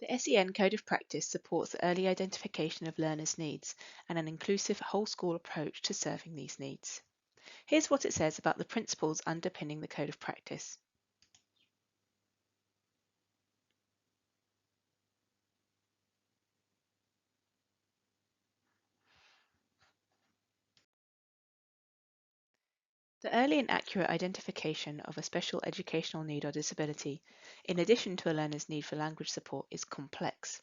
The SEN Code of Practice supports the early identification of learners' needs and an inclusive whole-school approach to serving these needs. Here's what it says about the principles underpinning the Code of Practice. The early and accurate identification of a special educational need or disability, in addition to a learner's need for language support, is complex.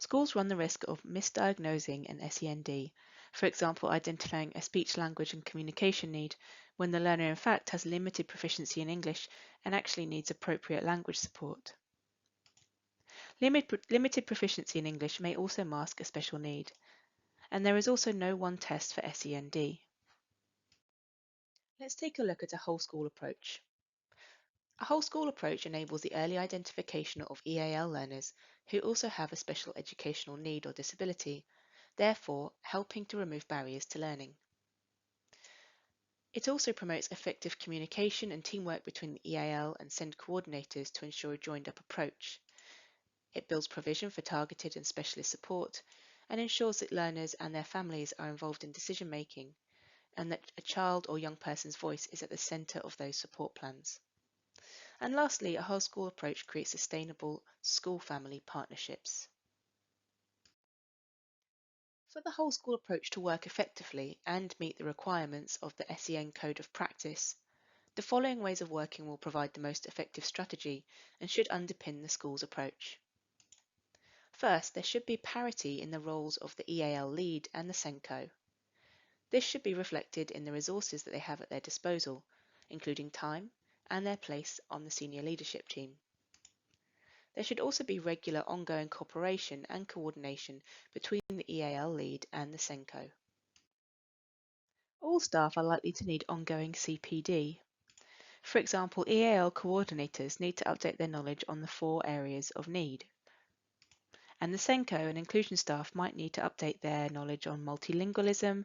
Schools run the risk of misdiagnosing an SEND, for example, identifying a speech, language and communication need when the learner in fact has limited proficiency in English and actually needs appropriate language support. Limited proficiency in English may also mask a special need, and there is also no one test for SEND. Let's take a look at a whole school approach. A whole school approach enables the early identification of EAL learners who also have a special educational need or disability, therefore helping to remove barriers to learning. It also promotes effective communication and teamwork between the EAL and SEND coordinators to ensure a joined-up approach. It builds provision for targeted and specialist support and ensures that learners and their families are involved in decision-making and that a child or young person's voice is at the centre of those support plans. And lastly, a whole school approach creates sustainable school-family partnerships. For the whole school approach to work effectively and meet the requirements of the SEN Code of Practice, the following ways of working will provide the most effective strategy and should underpin the school's approach. First, there should be parity in the roles of the EAL lead and the SENCO. This should be reflected in the resources that they have at their disposal, including time and their place on the senior leadership team. There should also be regular ongoing cooperation and coordination between the EAL lead and the SENCO. All staff are likely to need ongoing CPD. For example, EAL coordinators need to update their knowledge on the 4 areas of need. And the SENCO and inclusion staff might need to update their knowledge on multilingualism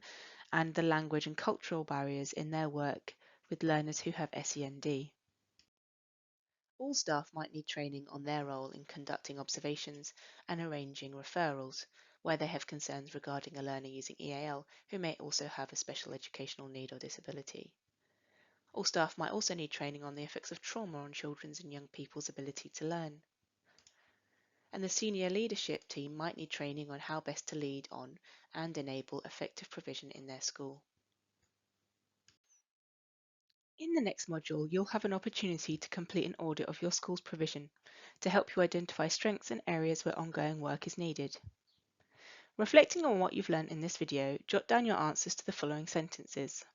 and the language and cultural barriers in their work with learners who have SEND. All staff might need training on their role in conducting observations and arranging referrals where they have concerns regarding a learner using EAL who may also have a special educational need or disability. All staff might also need training on the effects of trauma on children's and young people's ability to learn. And the senior leadership team might need training on how best to lead on and enable effective provision in their school. In the next module, you'll have an opportunity to complete an audit of your school's provision to help you identify strengths and areas where ongoing work is needed. Reflecting on what you've learned in this video, jot down your answers to the following sentences.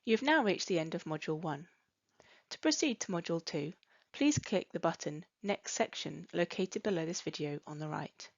You've now reached the end of Module 1. To proceed to Module 2, please click the button Next Section located below this video on the right.